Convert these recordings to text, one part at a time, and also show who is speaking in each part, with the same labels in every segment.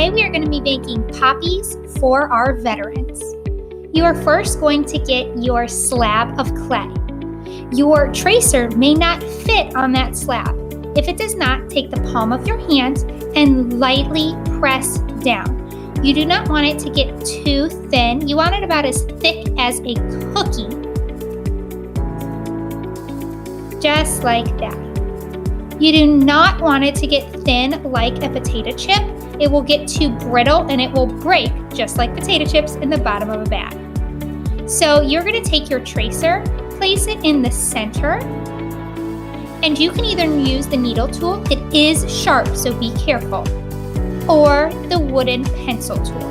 Speaker 1: Today we are going to be making poppies for our veterans. You are first going to get your slab of clay. Your tracer may not fit on that slab. If it does not, take the palm of your hand and lightly press down. You do not want it to get too thin. You want it about as thick as a cookie. Just like that. You do not want it to get thin like a potato chip. It will get too brittle and it will break just like potato chips in the bottom of a bag. So you're going to take your tracer, place it in the center, and you can either use the needle tool, it is sharp so be careful, or the wooden pencil tool.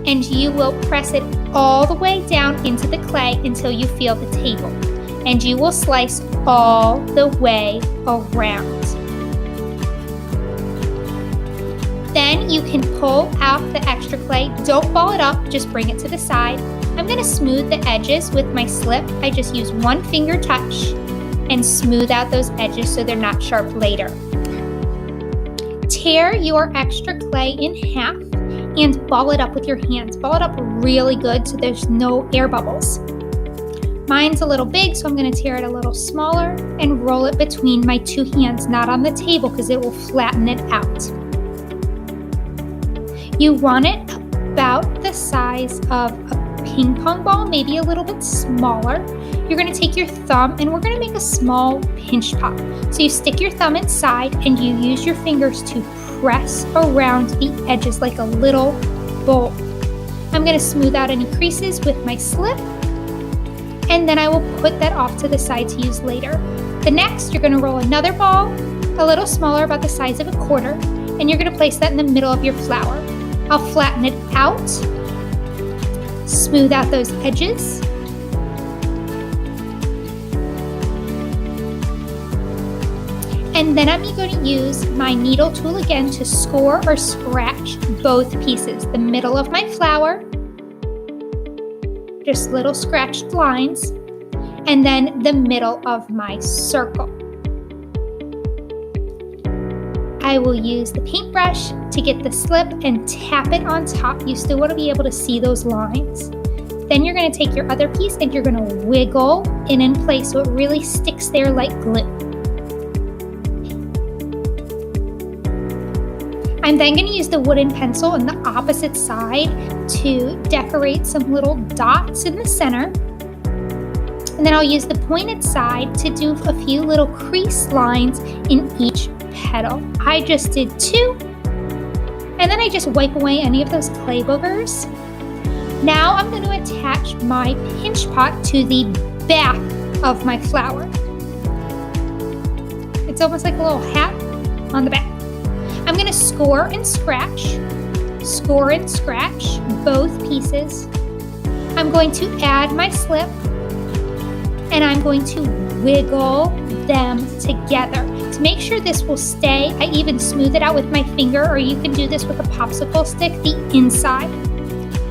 Speaker 1: And you will press it all the way down into the clay until you feel the table. And you will slice all the way around. Then you can pull out the extra clay. Don't ball it up, just bring it to the side. I'm going to smooth the edges with my slip. I just use one finger touch and smooth out those edges so they're not sharp later. Tear your extra clay in half and ball it up with your hands. Ball it up really good so there's no air bubbles. Mine's a little big, so I'm going to tear it a little smaller and roll it between my two hands, not on the table because it will flatten it out. You want it about the size of a ping pong ball, maybe a little bit smaller. You're going to take your thumb and we're going to make a small pinch pop. So you stick your thumb inside and you use your fingers to press around the edges like a little bowl. I'm going to smooth out any creases with my slip. And then I will put that off to the side to use later. The next, you're going to roll another ball, a little smaller, about the size of a quarter, and you're going to place that in the middle of your flower. I'll flatten it out, smooth out those edges, and then I'm going to use my needle tool again to score or scratch both pieces, the middle of my flower, just little scratched lines, and then the middle of my circle. I will use the paintbrush to get the slip and tap it on top. You still want to be able to see those lines. Then you're going to take your other piece and you're going to wiggle it in place so it really sticks there like glue. I'm then going to use the wooden pencil on the opposite side to decorate some little dots in the center. And then I'll use the pointed side to do a few little crease lines in each petal. I just did 2. And then I just wipe away any of those clay boogers. Now I'm going to attach my pinch pot to the back of my flower. It's almost like a little hat on the back. I'm going to score and scratch both pieces. I'm going to add my slip and I'm going to wiggle them together. To make sure this will stay, I even smooth it out with my finger, or you can do this with a popsicle stick, the inside.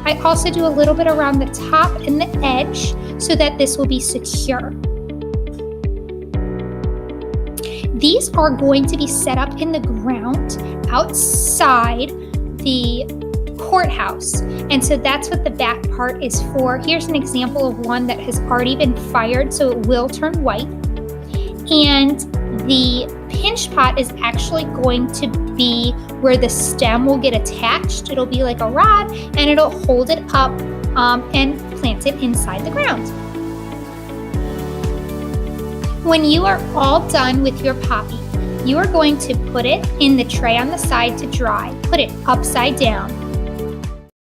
Speaker 1: I also do a little bit around the top and the edge so that this will be secure. These are going to be set up in the ground outside the courthouse. And so that's what the back part is for. Here's an example of one that has already been fired, so it will turn white. And the pinch pot is actually going to be where the stem will get attached. It'll be like a rod and it'll hold it up and plant it inside the ground. When you are all done with your poppy, you are going to put it in the tray on the side to dry. Put it upside down.